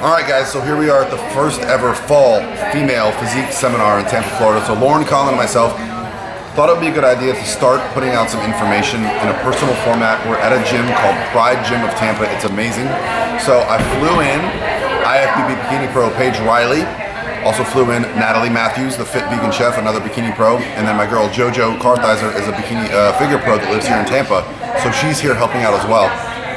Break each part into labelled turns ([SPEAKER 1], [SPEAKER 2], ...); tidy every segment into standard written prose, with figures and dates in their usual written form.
[SPEAKER 1] All right, guys, so here we are at the first ever fall female physique seminar in Tampa, Florida. So Laurin, Conlin, and myself thought it would be a good idea to start putting out some information in a personal format. We're at a gym called Pride Gym of Tampa. It's amazing. So I flew in IFBB Bikini Pro Paige Reilly. Also flew in Natalie Matthews, the fit vegan chef, another bikini pro. And then my girl JoJo Kartheiser is a bikini figure pro that lives here in Tampa. So she's here helping out as well.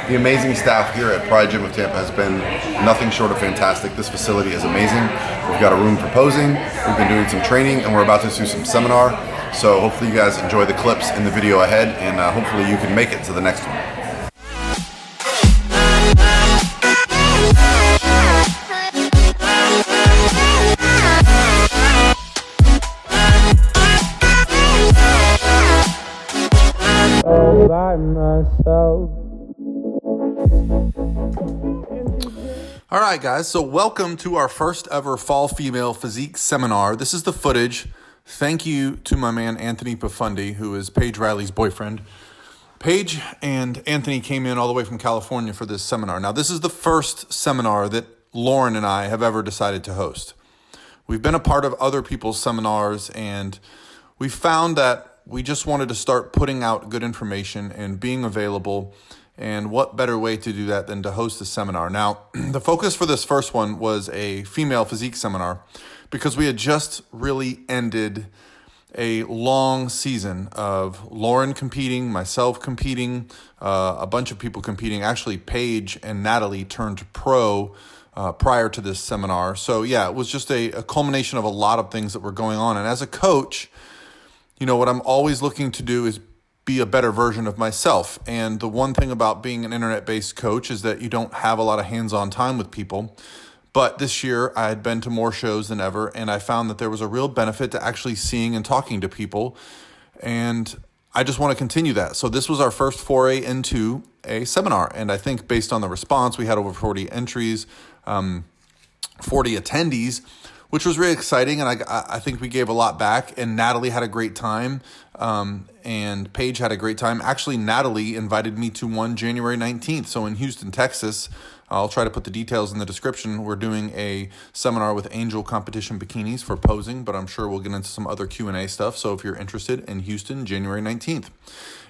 [SPEAKER 1] The amazing staff here at Pride Gym of Tampa has been nothing short of fantastic. This facility is amazing. We've got a room for posing, we've been doing some training, and we're about to do some seminar. So hopefully you guys enjoy the clips in the video ahead, and hopefully you can make it to the next one.
[SPEAKER 2] All by myself.
[SPEAKER 3] All right, guys, so welcome to our first ever Fall Female Physique Seminar. This is the footage. Thank you to my man, Anthony Pafundi, who is Paige Reilly's boyfriend. Paige and Anthony came in all the way from California for this seminar. Now, this is the first seminar that Laurin and I have ever decided to host. We've been a part of other people's seminars, and we found that we just wanted to start putting out good information and being available. And what better way to do that than to host a seminar? Now, the focus for this first one was a female physique seminar because we had just really ended a long season of Laurin competing, myself competing, a bunch of people competing. Actually, Paige and Natalie turned pro prior to this seminar. So yeah, it was just a culmination of a lot of things that were going on. And as a coach, you know, what I'm always looking to do is be a better version of myself. And the one thing about being an internet-based coach is that you don't have a lot of hands-on time with people. But this year I had been to more shows than ever, and I found that there was a real benefit to actually seeing and talking to people. And I just want to continue that. So this was our first foray into a seminar. And I think based on the response, we had over 40 entries, 40 attendees, which was really exciting, and I think we gave a lot back, and Natalie had a great time, and Paige had a great time. Actually, Natalie invited me to one January 19th, so in Houston, Texas. I'll try to put the details in the description. We're doing a seminar with Angel Competition Bikinis for posing, but I'm sure we'll get into some other Q&A stuff, so if you're interested, in Houston, January 19th.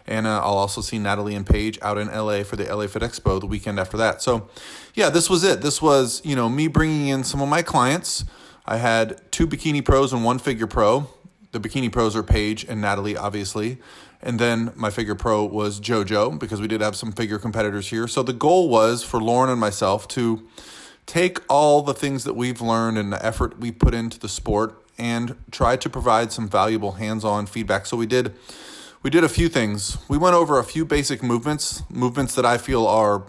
[SPEAKER 3] And I'll also see Natalie and Paige out in LA for the LA Fit Expo the weekend after that. So yeah, this was it. This was, you know, me bringing in some of my clients. I had 2 bikini pros and 1 figure pro. The bikini pros are Paige and Natalie, obviously. And then my figure pro was JoJo, because we did have some figure competitors here. So the goal was for Laurin and myself to take all the things that we've learned and the effort we put into the sport and try to provide some valuable hands-on feedback. So we did a few things. We went over a few basic movements that I feel are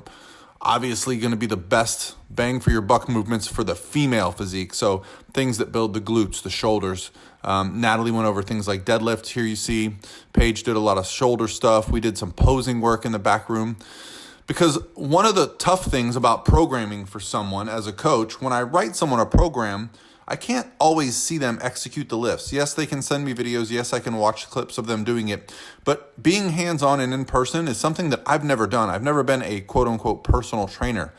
[SPEAKER 3] obviously going to be the best bang for your buck movements for the female physique. So things that build the glutes, the shoulders. Natalie went over things like deadlift. Here you see Paige did a lot of shoulder stuff. We did some posing work in the back room. Because one of the tough things about programming for someone as a coach, when I write someone a program, I can't always see them execute the lifts. Yes, they can send me videos. Yes, I can watch clips of them doing it. But being hands-on and in person is something that I've never done. I've never been a quote-unquote personal trainer.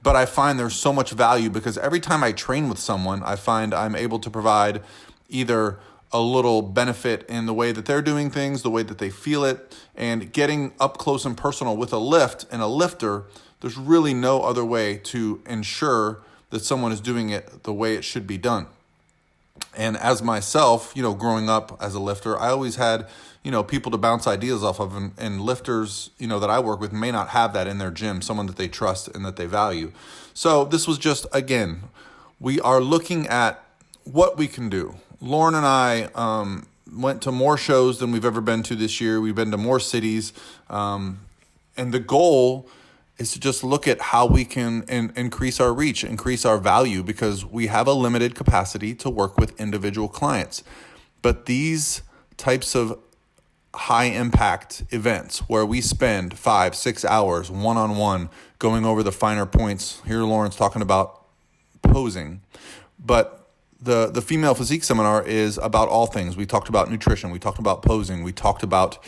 [SPEAKER 3] But I find there's so much value because every time I train with someone, I find I'm able to provide either a little benefit in the way that they're doing things, the way that they feel it, and getting up close and personal with a lift and a lifter. There's really no other way to ensure that someone is doing it the way it should be done. And as myself, you know, growing up as a lifter, I always had, you know, people to bounce ideas off of, and lifters, you know, that I work with may not have that in their gym, someone that they trust and that they value. So this was just, again, we are looking at what we can do. Laurin and I went to more shows than we've ever been to this year. We've been to more cities. And the goal is to just look at how we can increase our reach, increase our value, because we have a limited capacity to work with individual clients. But these types of high impact events where we spend 5-6 hours one-on-one going over the finer points, here Laurin's talking about posing, but the female physique seminar is about all things. We talked about nutrition. We talked about posing. We talked about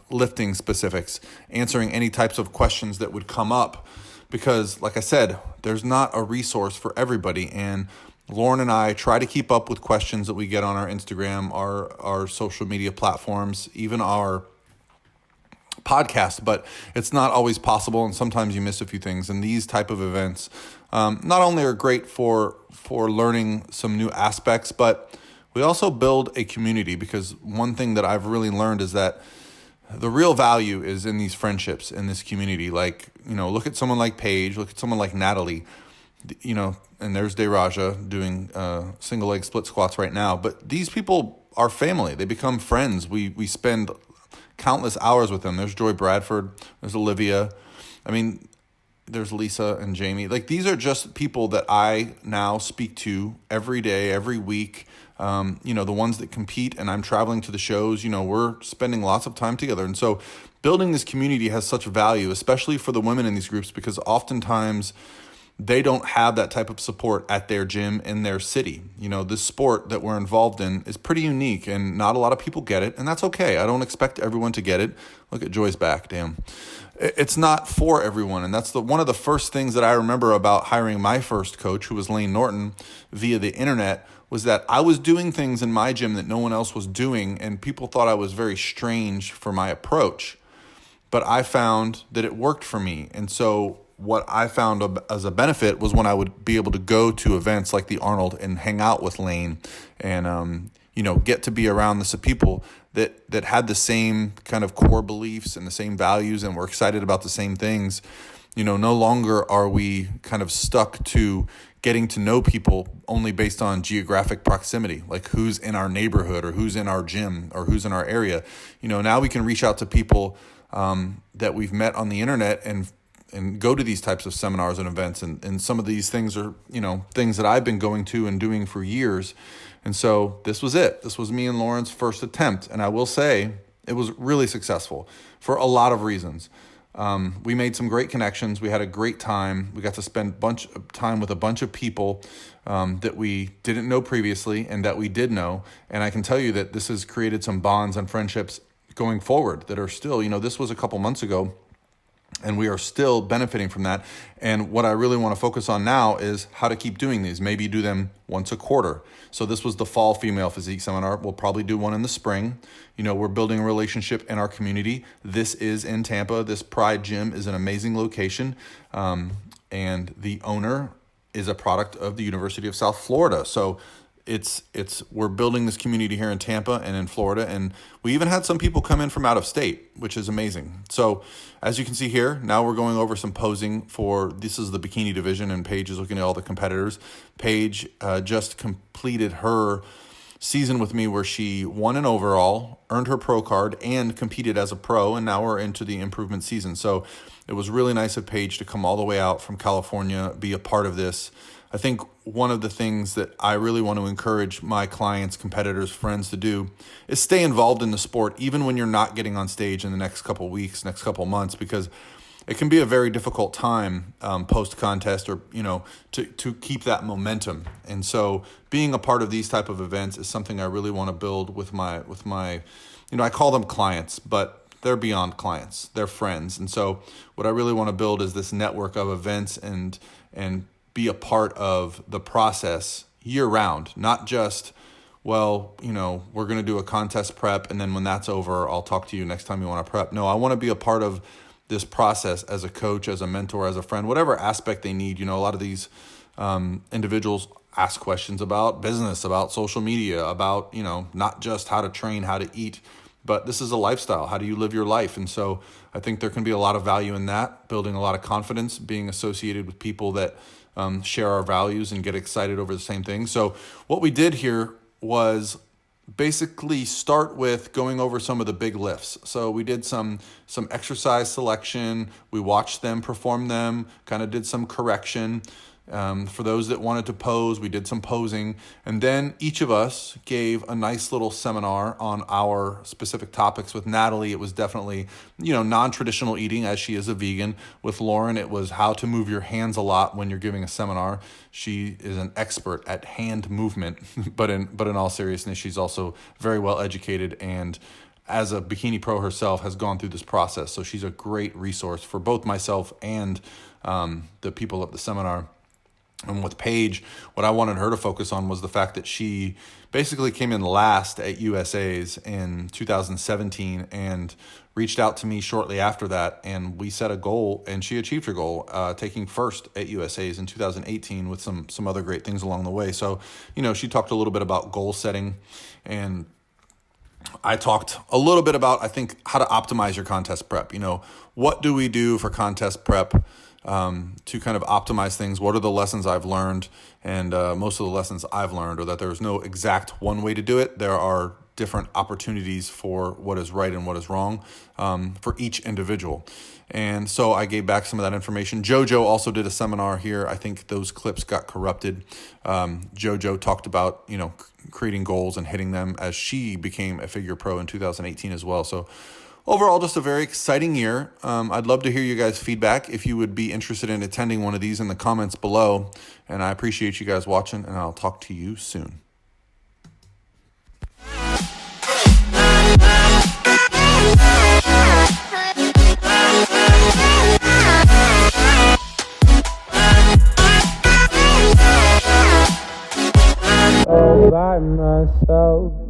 [SPEAKER 3] lifting specifics, answering any types of questions that would come up. because like I said, there's not a resource for everybody. And Laurin and I try to keep up with questions that we get on our Instagram, our social media platforms, even our podcast, but it's not always possible, and sometimes you miss a few things. And these type of events not only are great for learning some new aspects, but we also build a community, because one thing that I've really learned is that the real value is in these friendships, in this community. Like, look at someone like Paige, look at someone like Natalie, and there's Deraja doing single leg split squats right now. But these people are family. They become friends. We spend countless hours with them. There's Joy Bradford, there's Olivia. There's Lisa and Jamie. Like, these are just people that I now speak to every day, every week. The ones that compete, and I'm traveling to the shows, we're spending lots of time together. And so building this community has such value, especially for the women in these groups, because oftentimes they don't have that type of support at their gym in their city. This sport that we're involved in is pretty unique, and not a lot of people get it, and that's okay. I don't expect everyone to get it. Look at Joy's back, damn. It's not for everyone, and that's one of the first things that I remember about hiring my first coach, who was Lane Norton, via the internet, was that I was doing things in my gym that no one else was doing, and people thought I was very strange for my approach. But I found that it worked for me, and so what I found as a benefit was when I would be able to go to events like the Arnold and hang out with Lane and get to be around the people that had the same kind of core beliefs and the same values and were excited about the same things. No longer are we kind of stuck to getting to know people only based on geographic proximity, like who's in our neighborhood or who's in our gym or who's in our area. Now we can reach out to people that we've met on the internet and go to these types of seminars and events. And some of these things are, things that I've been going to and doing for years. And so this was it. This was me and Laurin's first attempt. And I will say it was really successful for a lot of reasons. We made some great connections. We had a great time. We got to spend a bunch of time with a bunch of people that we didn't know previously and that we did know. And I can tell you that this has created some bonds and friendships going forward that are still, this was a couple months ago, and we are still benefiting from that. And what I really want to focus on now is how to keep doing these. Maybe do them once a quarter. So this was the fall female physique seminar. We'll probably do one in the spring. We're building a relationship in our community. This is in Tampa. This Pride Gym is an amazing location. And the owner is a product of the University of South Florida. So we're building this community here in Tampa and in Florida, and we even had some people come in from out of state, which is amazing. So as you can see here, now we're going over some posing this is the bikini division, and Paige is looking at all the competitors. Paige just completed her season with me where she won an overall, earned her pro card, and competed as a pro, and now we're into the improvement season. So it was really nice of Paige to come all the way out from California, be a part of this. I think one of the things that I really want to encourage my clients, competitors, friends to do is stay involved in the sport, even when you're not getting on stage in the next couple weeks, next couple months, because it can be a very difficult time post-contest or, to keep that momentum. And so being a part of these type of events is something I really want to build with my I call them clients, but they're beyond clients. They're friends. And so what I really want to build is this network of events and be a part of the process year round, not just, we're going to do a contest prep, and then when that's over, I'll talk to you next time you want to prep. No, I want to be a part of this process as a coach, as a mentor, as a friend, whatever aspect they need. A lot of these individuals ask questions about business, about social media, about, not just how to train, how to eat, but this is a lifestyle. How do you live your life? And so I think there can be a lot of value in that, building a lot of confidence, being associated with people that share our values and get excited over the same thing. So what we did here was basically start with going over some of the big lifts. So we did some exercise selection. We watched them perform them, kind of did some correction. For those that wanted to pose, we did some posing. And then each of us gave a nice little seminar on our specific topics. With Natalie, it was definitely, non-traditional eating, as she is a vegan. With Laurin, it was how to move your hands a lot when you're giving a seminar. She is an expert at hand movement, but in all seriousness, she's also very well educated, and as a bikini pro herself has gone through this process. So she's a great resource for both myself and the people at the seminar. And with Paige, what I wanted her to focus on was the fact that she basically came in last at USA's in 2017 and reached out to me shortly after that. And we set a goal, and she achieved her goal, taking first at USA's in 2018 with some other great things along the way. So, she talked a little bit about goal setting, and I talked a little bit about, I think, how to optimize your contest prep. What do we do for contest prep to kind of optimize things? What are the lessons I've learned? And most of the lessons I've learned are that there's no exact one way to do it. There are different opportunities for what is right and what is wrong for each individual. And so I gave back some of that information. JoJo also did a seminar here. I think those clips got corrupted. JoJo talked about, creating goals and hitting them as she became a figure pro in 2018 as well. So overall, just a very exciting year. I'd love to hear you guys' feedback if you would be interested in attending one of these in the comments below. And I appreciate you guys watching, and I'll talk to you soon.
[SPEAKER 2] All by myself.